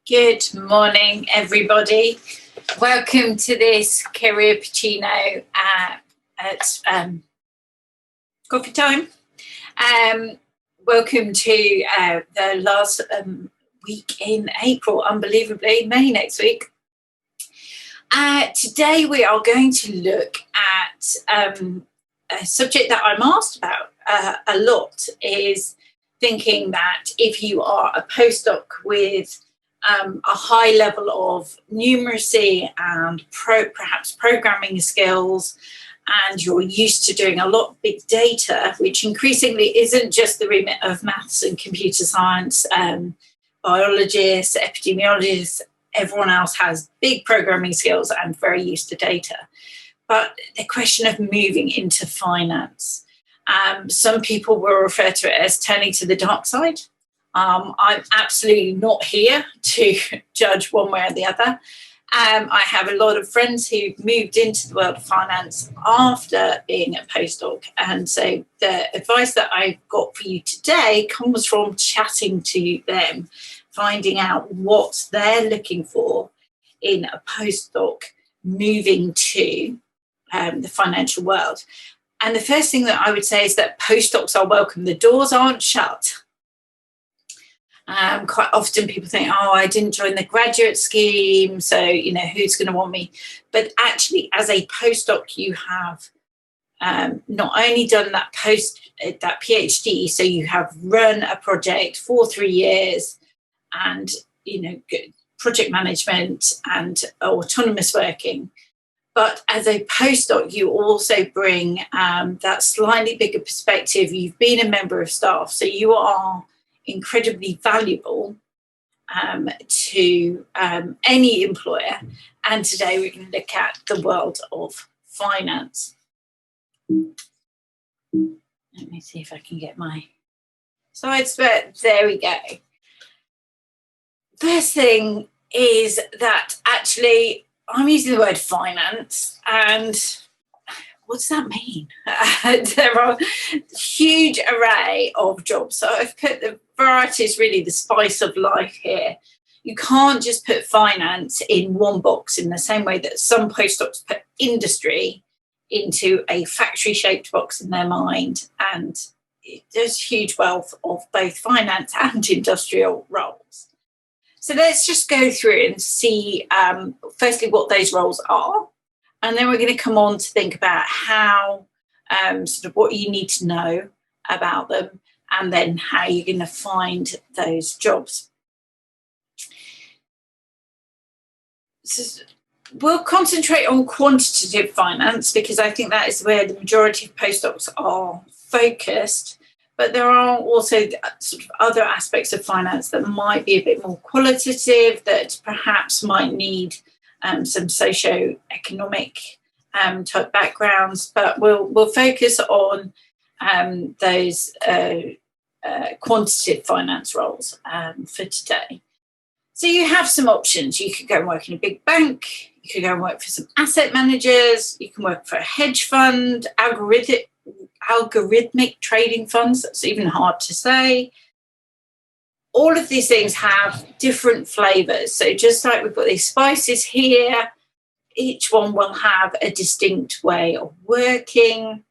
Good morning, everybody. Welcome to this career Puccino at coffee time. Welcome to the last week in April, unbelievably, May next week. Today we are going to look at a subject that I'm asked about a lot, is thinking that if you are a postdoc with a high level of numeracy and perhaps programming skills, and you're used to doing a lot of big data, which increasingly isn't just the remit of maths and computer science, biologists, epidemiologists, everyone else has big programming skills and very used to data. But the question of moving into finance, some people will refer to it as turning to the dark side. I'm absolutely not here to judge one way or the other. I have a lot of friends who moved into the world of finance after being a postdoc. And so the advice that I got for you today comes from chatting to them, finding out what they're looking for in a postdoc moving to the financial world. And the first thing that I would say is that postdocs are welcome. The doors aren't shut. Quite often people think, oh, I didn't join the graduate scheme, so, who's going to want me? But actually, as a postdoc, you have not only done that PhD, so you have run a project for 3 years and, project management and autonomous working. But as a postdoc, you also bring that slightly bigger perspective. You've been a member of staff, so you are incredibly valuable to any employer. And today we're going to look at the world of finance. Let me see if I can get my slides, but there we go. First thing is that actually I'm using the word finance, and what does that mean? There are a huge array of jobs. So I've put the variety is really the spice of life here. You can't just put finance in one box in the same way that some postdocs put industry into a factory-shaped box in their mind. And there's huge wealth of both finance and industrial roles. So let's just go through and see, firstly, what those roles are. And then we're going to come on to think about how, sort of what you need to know about them, and then how you're going to find those jobs. So we'll concentrate on quantitative finance because I think that is where the majority of postdocs are focused. But there are also sort of other aspects of finance that might be a bit more qualitative, that perhaps might need some socio-economic type backgrounds, but we'll focus on those quantitative finance roles for today. So you have some options. You could go and work in a big bank. You could go and work for some asset managers. You can work for a hedge fund, algorithmic trading funds. That's even hard to say. All of these things have different flavors. So just like we've got these spices here, each one will have a distinct way of working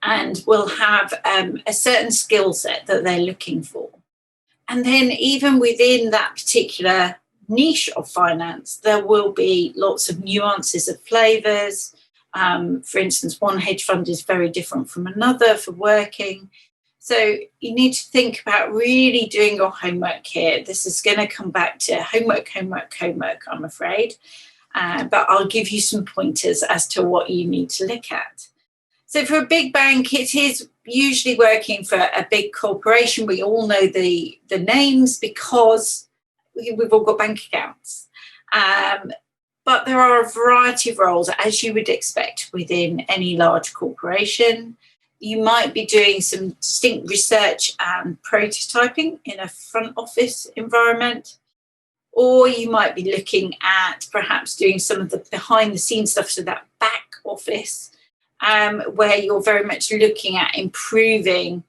and will have a certain skill set that they're looking for. And then even within that particular niche of finance, there will be lots of nuances of flavors. For instance, one hedge fund is very different from another for working. So you need to think about really doing your homework here. This is going to come back to homework, I'm afraid. But I'll give you some pointers as to what you need to look at. So for a big bank, it is usually working for a big corporation. We all know the names because we've all got bank accounts. But there are a variety of roles, as you would expect within any large corporation. You might be doing some distinct research and prototyping in a front office environment, or you might be looking at perhaps doing some of the behind the scenes stuff, so that back office, where you're very much looking at improving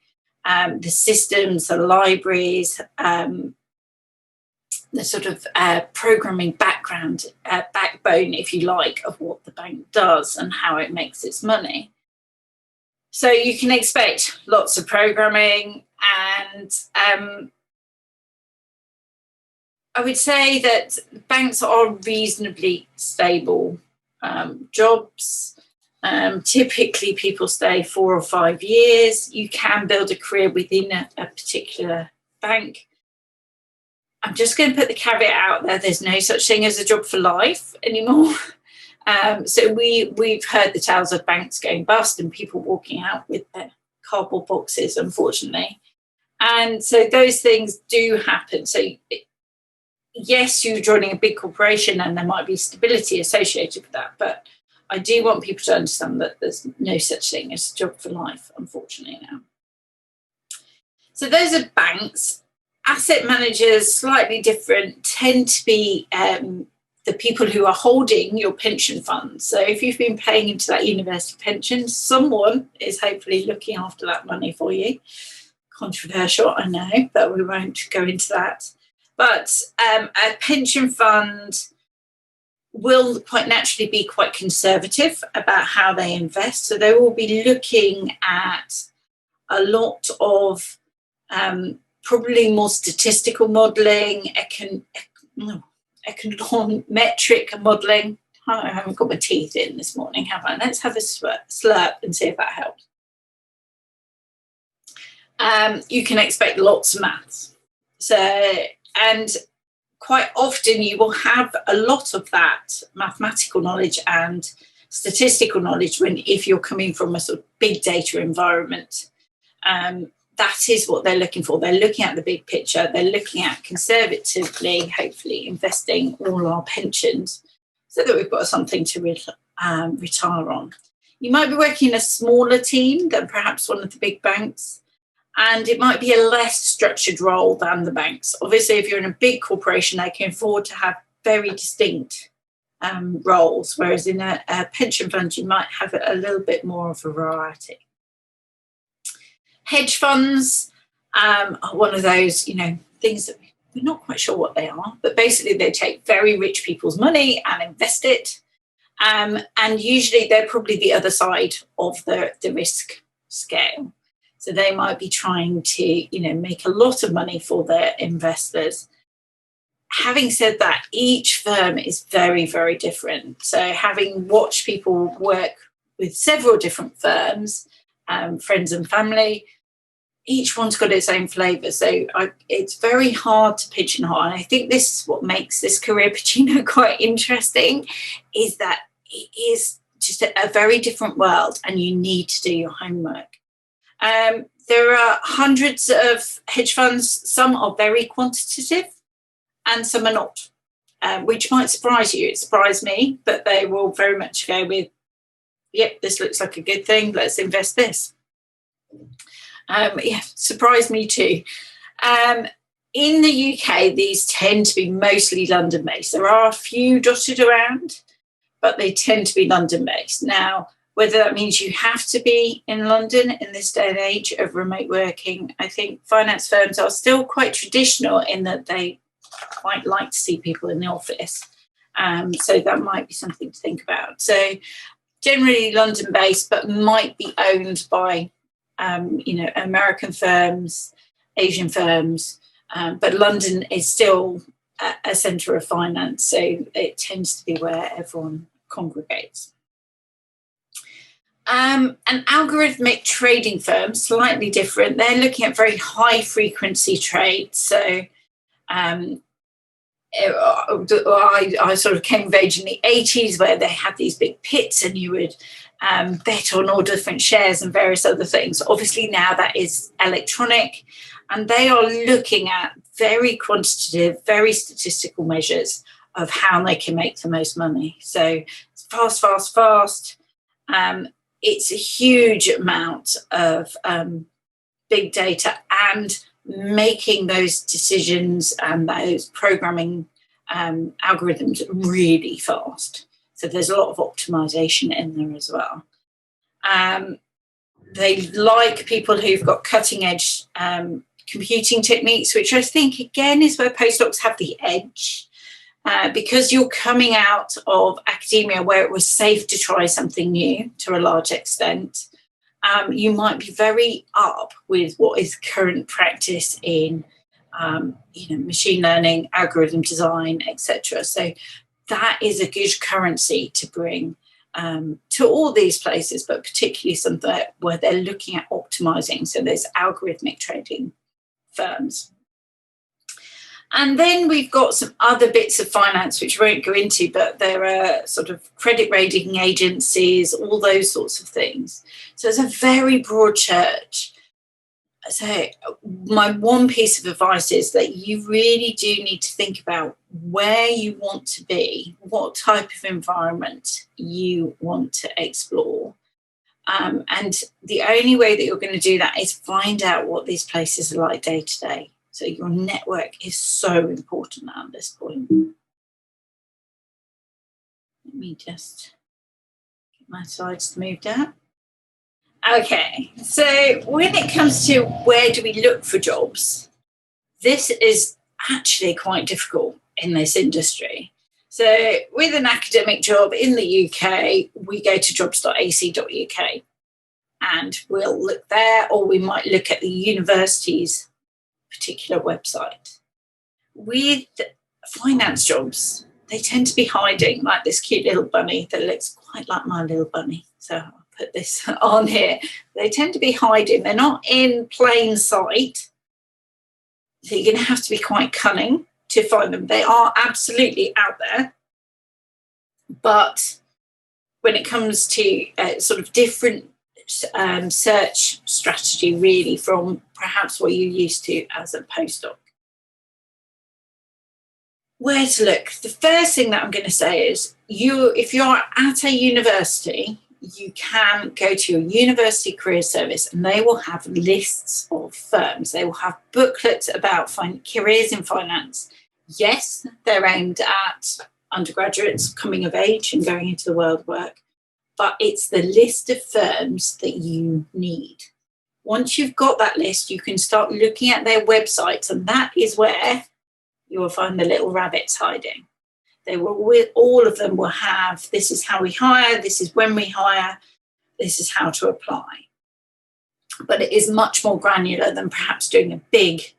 the systems, the libraries, sort of programming backbone, if you like, of what the bank does and how it makes its money. So you can expect lots of programming, and I would say that banks are reasonably stable jobs. Typically, people stay 4 or 5 years. You can build a career within a particular bank. I'm just going to put the caveat out there. There's no such thing as a job for life anymore. So we've heard the tales of banks going bust and people walking out with their cardboard boxes, unfortunately. And so those things do happen. So yes, you're joining a big corporation and there might be stability associated with that. But I do want people to understand that there's no such thing as a job for life, unfortunately, now. So those are banks. Asset managers, slightly different, tend to be the people who are holding your pension funds. So if you've been paying into that university pension, someone is hopefully looking after that money for you. Controversial, I know, but we won't go into that. But a pension fund will quite naturally be quite conservative about how they invest. So they will be looking at a lot of probably more statistical modelling, econometric modelling. I haven't got my teeth in this morning, have I? Let's have a slurp and see if that helps. You can expect lots of maths. So, and quite often you will have a lot of that mathematical knowledge and statistical knowledge if you're coming from a sort of big data environment. That is what they're looking for. They're looking at the big picture. They're looking at conservatively, hopefully, investing all our pensions so that we've got something to retire on. You might be working in a smaller team than perhaps one of the big banks, and it might be a less structured role than the banks. Obviously, if you're in a big corporation, they can afford to have very distinct roles, whereas in a pension fund, you might have a little bit more of a variety. Hedge funds are one of those, things that we're not quite sure what they are, but basically they take very rich people's money and invest it. And usually they're probably the other side of the risk scale. So they might be trying to, make a lot of money for their investors. Having said that, each firm is very, very different. So having watched people work with several different firms, friends and family, each one's got its own flavour. So it's very hard to pigeonhole. And I think this is what makes this career Puccino quite interesting, is that it is just a very different world and you need to do your homework. There are hundreds of hedge funds. Some are very quantitative and some are not, which might surprise you. It surprised me, but they will very much go with, yep, this looks like a good thing. Let's invest this. Surprised me too. In the UK, these tend to be mostly London-based. There are a few dotted around, but they tend to be London-based. Now, whether that means you have to be in London in this day and age of remote working, I think finance firms are still quite traditional in that they quite like to see people in the office. So that might be something to think about. So generally London-based, but might be owned by American firms, Asian firms, but London is still a centre of finance, so it tends to be where everyone congregates. An algorithmic trading firm, slightly different. They're looking at very high frequency trades. So I sort of came of age in the 80s where they had these big pits and you would bet on all different shares and various other things. Obviously now that is electronic, and they are looking at very quantitative, very statistical measures of how they can make the most money. So it's fast. It's a huge amount of big data and making those decisions and those programming algorithms really fast. So there's a lot of optimization in there as well. They like people who've got cutting edge computing techniques, which I think, again, is where postdocs have the edge. Because you're coming out of academia where it was safe to try something new to a large extent, you might be very up with what is current practice in machine learning, algorithm design, etc. So that is a good currency to bring to all these places, but particularly some where they're looking at optimizing. So there's algorithmic trading firms. And then we've got some other bits of finance, which I won't go into, but there are sort of credit rating agencies, all those sorts of things. So it's a very broad church. So my one piece of advice is that you really do need to think about where you want to be, what type of environment you want to explore. And the only way that you're going to do that is find out what these places are like day to day. So your network is so important at this point. Let me just get my slides moved out. Okay, so when it comes to where do we look for jobs, this is actually quite difficult in this industry. So with an academic job in the UK, we go to jobs.ac.uk and we'll look there, or we might look at the university's particular website. With finance jobs, they tend to be hiding, like this cute little bunny that looks quite like my little bunny. So I'll put this on here. They tend to be hiding. They're not in plain sight. So you're going to have to be quite cunning to find them. They are absolutely out there. But when it comes to sort of different search strategy, really, from perhaps what you're used to as a postdoc. Where to look? The first thing that I'm going to say is if you're at a university, you can go to your university career service and they will have lists of firms. They will have booklets about careers in finance. Yes, they're aimed at undergraduates coming of age and going into the world of work, but it's the list of firms that you need. Once you've got that list, you can start looking at their websites, and that is where you will find the little rabbits hiding. All of them will have, this is how we hire, this is when we hire, this is how to apply. But it is much more granular than perhaps doing a big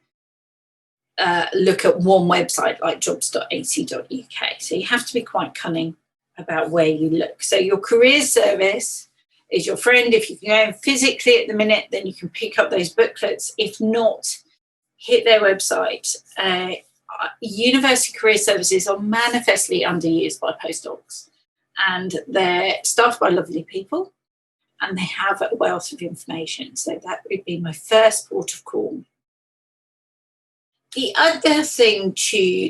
look at one website like jobs.ac.uk. So you have to be quite cunning about where you look. So your career service is your friend. If you can go physically at the minute, then you can pick up those booklets. If not, hit their website. University career services are manifestly underused by postdocs, and they're staffed by lovely people, and they have a wealth of information. So that would be my first port of call. The other thing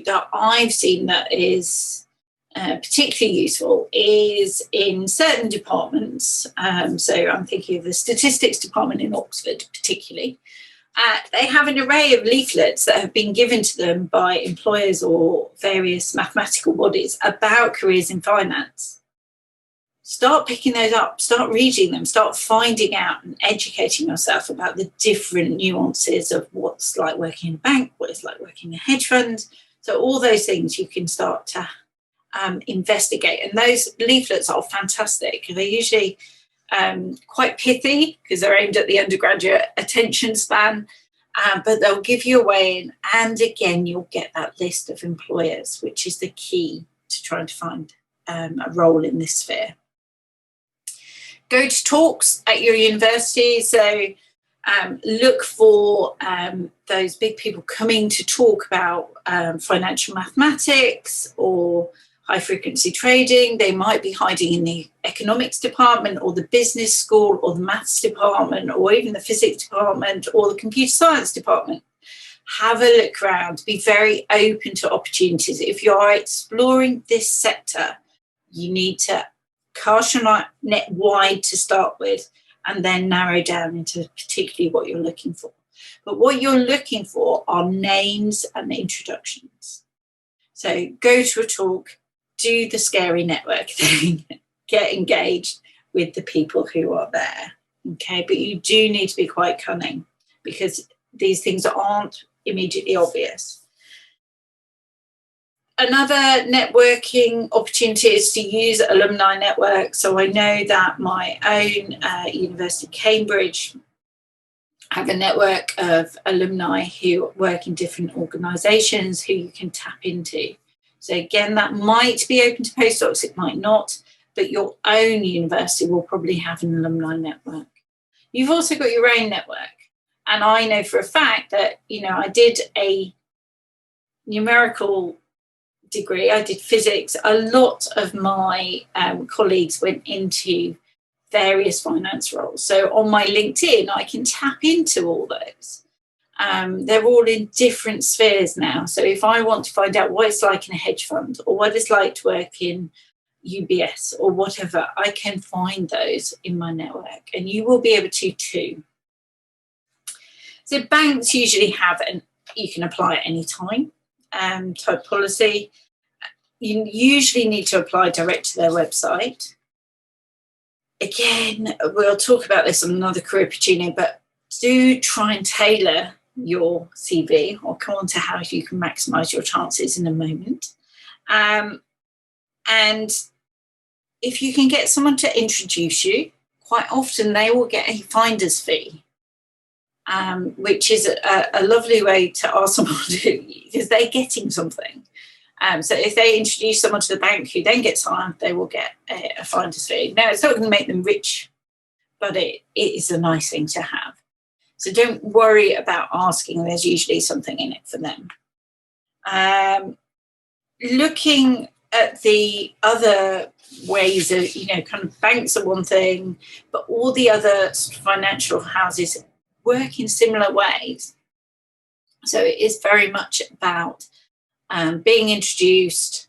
that I've seen that is particularly useful is in certain departments. So I'm thinking of the statistics department in Oxford particularly. They have an array of leaflets that have been given to them by employers or various mathematical bodies about careers in finance. Start picking those up, start reading them, start finding out and educating yourself about the different nuances of what's like working in a bank, what it's like working in a hedge fund. So all those things you can start to investigate. And those leaflets are fantastic. They're usually quite pithy because they're aimed at the undergraduate attention span, but they'll give you a way in. And again, you'll get that list of employers, which is the key to trying to find a role in this sphere. Go to talks at your university. So look for those big people coming to talk about financial mathematics or high frequency trading. They might be hiding in the economics department or the business school or the maths department or even the physics department or the computer science department. Have a look around. Be very open to opportunities. If you are exploring this sector, you need to cast your net wide to start with and then narrow down into particularly what you're looking for. But what you're looking for are names and introductions. So go to a talk, do the scary network thing, get engaged with the people who are there. Okay, but you do need to be quite cunning because these things aren't immediately obvious. Another networking opportunity is to use alumni networks. So I know that my own University of Cambridge have a network of alumni who work in different organisations who you can tap into. So again, that might be open to postdocs, it might not, but your own university will probably have an alumni network. You've also got your own network. And I know for a fact that, I did a numerical degree, I did physics. A lot of my colleagues went into various finance roles. So on my LinkedIn, I can tap into all those. They're all in different spheres now. So if I want to find out what it's like in a hedge fund or what it's like to work in UBS or whatever, I can find those in my network, and you will be able to too. So banks usually have you can apply at any time type policy. You usually need to apply direct to their website. Again, we'll talk about this on another career Puccino, but do try and tailor your CV. I'll come on to how you can maximise your chances in a moment. And if you can get someone to introduce you, quite often they will get a finder's fee, which is a lovely way to ask someone to, because they're getting something. So if they introduce someone to the bank who then gets hired, they will get a finder's fee. Now, it's not going to make them rich, but it is a nice thing to have. So don't worry about asking. There's usually something in it for them. Looking at the other ways of, kind of banks are one thing, but all the other sort of financial houses work in similar ways. So it is very much about being introduced,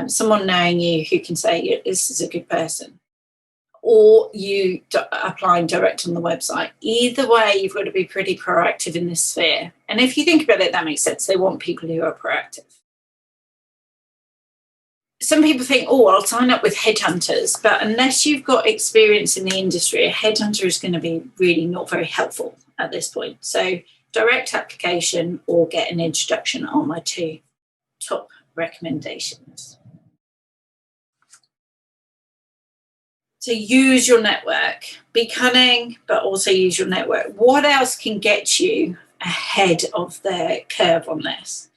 someone knowing you who can say, this is a good person, or you applying direct on the website. Either way, you've got to be pretty proactive in this sphere. And if you think about it, that makes sense. They want people who are proactive. Some people think, I'll sign up with Headhunters, but unless you've got experience in the industry, a headhunter is going to be really not very helpful at this point. So direct application or get an introduction are my two top recommendations. So use your network. Be cunning, but also use your network. What else can get you ahead of the curve on this?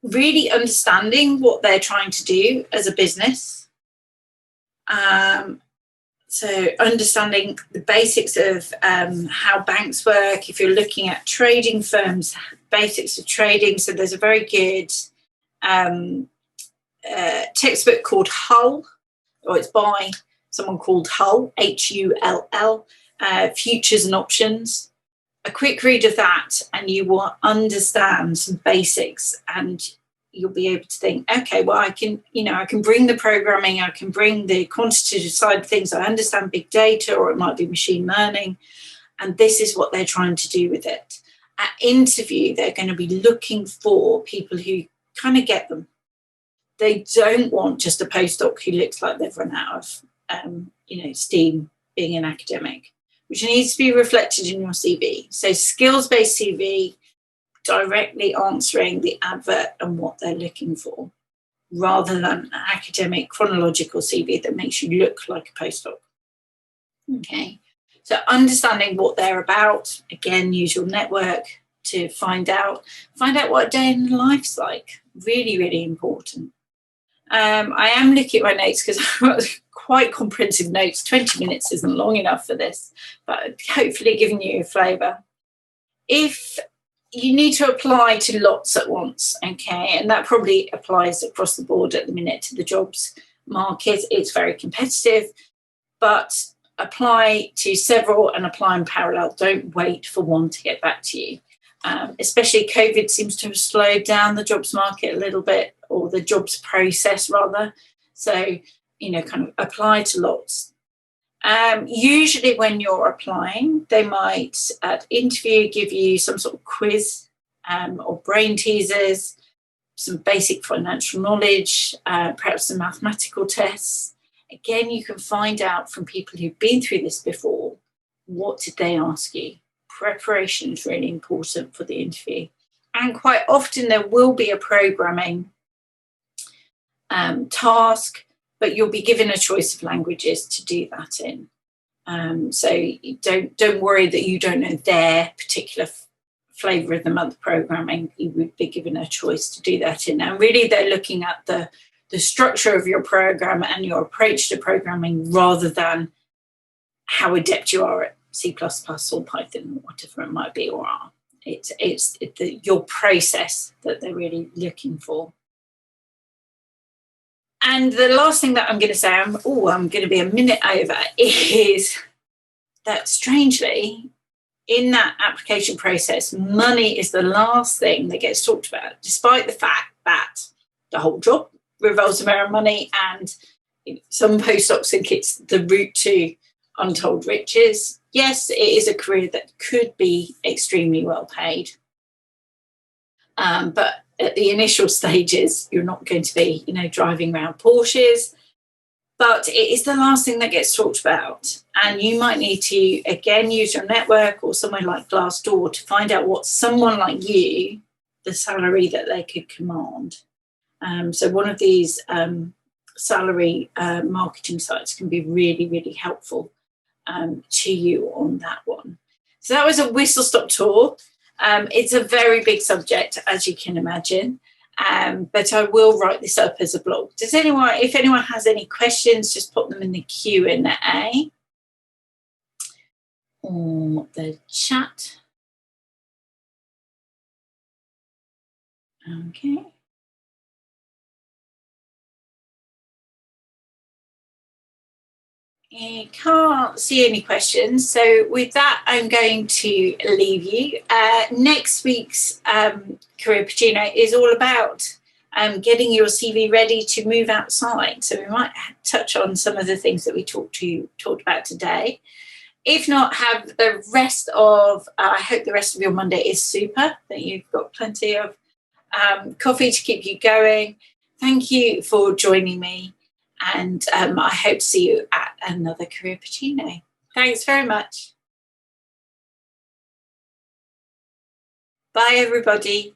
Really understanding what they're trying to do as a business. So understanding the basics of how banks work. If you're looking at trading firms, basics of trading. So there's a very good textbook called Hull, or it's by someone called Hull, Hull, Futures and Options. A quick read of that and you will understand some basics, and you'll be able to think, okay, well, I can bring the programming, I can bring the quantitative side of things, I understand big data, or it might be machine learning, and this is what they're trying to do with it. At interview, they're going to be looking for people who kind of get them. They don't want just a postdoc who looks like they've run out of, steam being an academic, which needs to be reflected in your CV. So skills-based CV, directly answering the advert and what they're looking for, rather than an academic chronological CV that makes you look like a postdoc. Okay, so understanding what they're about, again, use your network to find out what a day in the life's like. Really, really important. I am looking at my notes because I've got quite comprehensive notes. 20 minutes isn't long enough for this, but hopefully giving you a flavour. If you need to apply to lots at once, okay, and that probably applies across the board at the minute to the jobs market. It's very competitive, but apply to several and apply in parallel. Don't wait for one to get back to you. Especially COVID seems to have slowed down the jobs market a little bit, or the jobs process rather. So, kind of apply to lots. Usually when you're applying, they might at interview give you some sort of quiz or brain teasers, some basic financial knowledge, perhaps some mathematical tests. Again, you can find out from people who've been through this before, what did they ask you? preparation is really important for the interview. And quite often there will be a programming task, but you'll be given a choice of languages to do that in. So don't worry that you don't know their particular flavour of the month programming. You would be given a choice to do that in. And really they're looking at the structure of your program and your approach to programming rather than how adept you are at C++ or Python or whatever it might be, or R. It's your process that they're really looking for. And the last thing that I'm going to say, I'm going to be a minute over, is that strangely, in that application process, money is the last thing that gets talked about, despite the fact that the whole job revolves around money, and some postdocs think it's the route to untold riches. Yes, it is a career that could be extremely well paid, but at the initial stages, you're not going to be, driving around Porsches, but it is the last thing that gets talked about. And you might need to, again, use your network or somewhere like Glassdoor to find out what someone like you, the salary that they could command. So one of these salary marketing sites can be really, really helpful to you on that one. So that was a whistle-stop tour. It's a very big subject, as you can imagine, but I will write this up as a blog. If anyone has any questions, just put them in the Q&A or the chat. Okay. I can't see any questions. So with that, I'm going to leave you. Next week's Career Puccino is all about getting your CV ready to move outside. So we might touch on some of the things that we talked about today. If not, have the rest of, I hope the rest of your Monday is super, that you've got plenty of coffee to keep you going. Thank you for joining me. And I hope to see you at another Career Puccino. Thanks very much. Bye, everybody.